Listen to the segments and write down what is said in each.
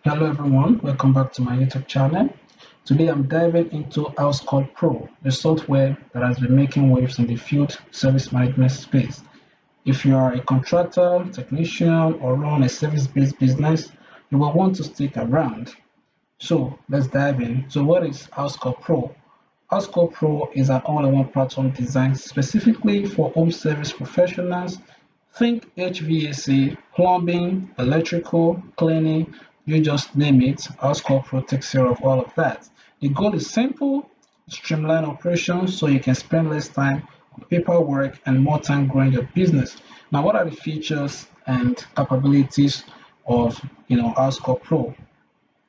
Hello everyone, welcome back to my YouTube channel. Today I'm diving into Housecall Pro, a software that has been making waves in the field service management space. If you are a contractor, technician, or run a service-based business, you will want to stick around. So let's dive in. So what is Housecall Pro? Housecall Pro is an all-in-one platform designed specifically for home service professionals. Think HVAC, plumbing, electrical, cleaning, you just name it. Housecall Pro takes care of all of that. The goal is simple: streamline operations so you can spend less time on paperwork and more time growing your business. Now, what are the features and capabilities of Housecall Pro?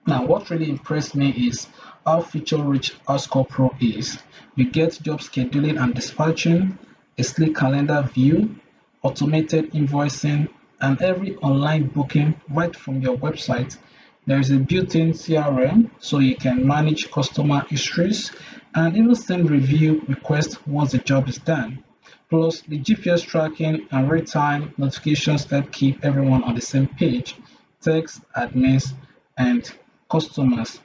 Now, what really impressed me is how feature-rich Housecall Pro is. You get job scheduling and dispatching, a sleek calendar view, automated invoicing, and every online booking right from your website. There is a built-in CRM so you can manage customer histories and even send review requests once the job is done. Plus, the GPS tracking and real-time notifications help keep everyone on the same page: techs, admins, and customers.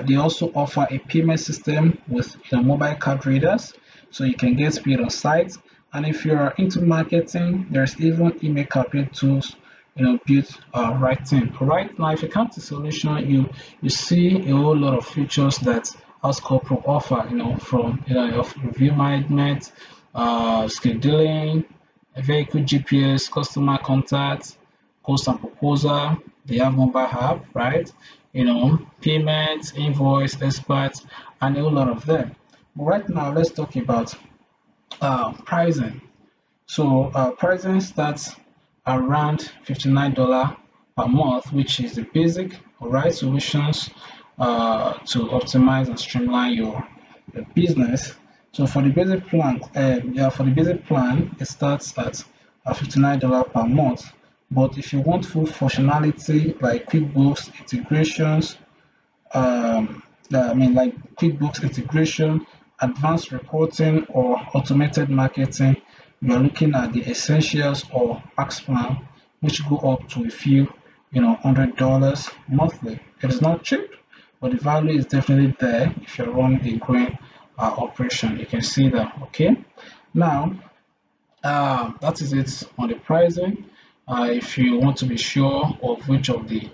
They also offer a payment system with mobile card readers so you can get paid on site. And if you are into marketing, there's even email campaign tools built right in. Right now, if you come to solution, you see a whole lot of features that Housecall Pro offer, from of review management, scheduling, vehicle GPS, customer contact, cost and proposal. They have mobile app, right? Payments, invoice, experts, and a whole lot of them. But right now, let's talk about pricing. So pricing starts around $59 per month, which is the basic, all right, solutions to optimize and streamline your business. So for the basic plan, it starts at $59 per month. But if you want full functionality like QuickBooks integrations, like QuickBooks integration, advanced reporting, or automated marketing, you are looking at the essentials or max plan, which go up to a few, $100 monthly. It is not cheap, but the value is definitely there if you're running a growing operation. You can see that. Okay. Now, that is it on the pricing. If you want to be sure of which of the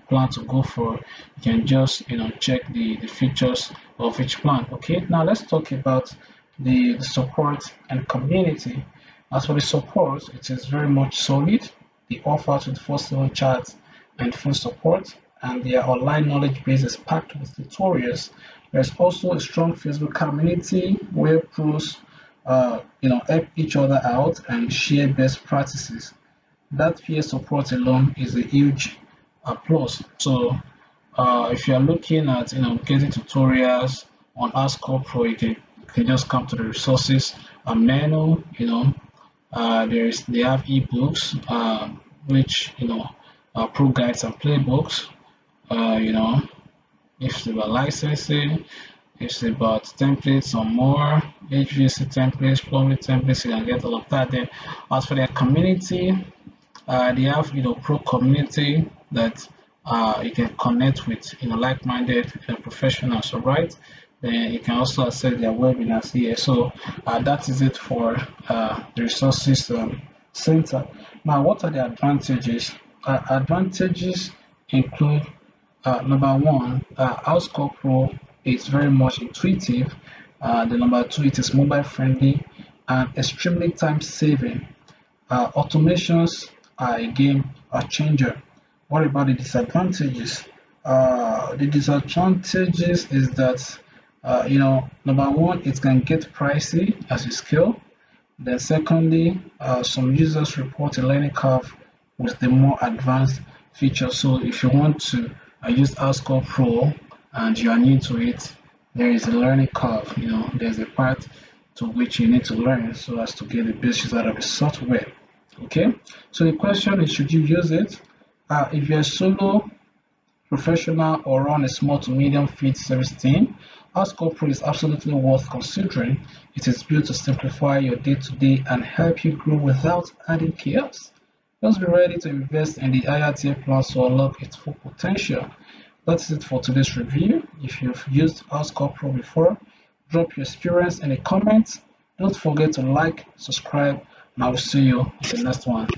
plan to go for, you can just check the features of each plan. Okay, now let's talk about the support and community. As for the support, it is very much solid. They offer 24/7 chat and phone support, and their online knowledge base is packed with tutorials. There's also a strong Facebook community where pros help each other out and share best practices. That peer support alone is a huge plus. So if you are looking at getting tutorials on Housecall Pro, you can just come to the resources menu. They have ebooks, which pro guides and playbooks. Uh, you know, if it's about licensing, it's about templates or more, HVAC templates, plumbing templates, you can get all of that. Then as for their community, they have pro community that you can connect with like-minded professionals, all right? Then you can also access their webinars here. So that is it for the resources center. Now, what are the advantages? Advantages include number one, Housecall Pro is very much intuitive. The number two, it is mobile friendly and extremely time saving. Automations are a game changer. What about the disadvantages? The disadvantages is that number one, it can get pricey as you scale. Then secondly, some users report a learning curve with the more advanced features. So if you want to use Housecall Pro and you are new to it, there is a learning curve. There's a part to which you need to learn so as to get the best out of the software. Okay, so the question is, should you use it? If you're a solo professional or run a small to medium field service team, Housecall Pro is absolutely worth considering. It is built to simplify your day-to-day and help you grow without adding chaos. Just be ready to invest in the higher tier plans to unlock its full potential. That's it for today's review. If you've used Housecall Pro before, drop your experience in the comments. Don't forget to like, subscribe, and I will see you in the next one.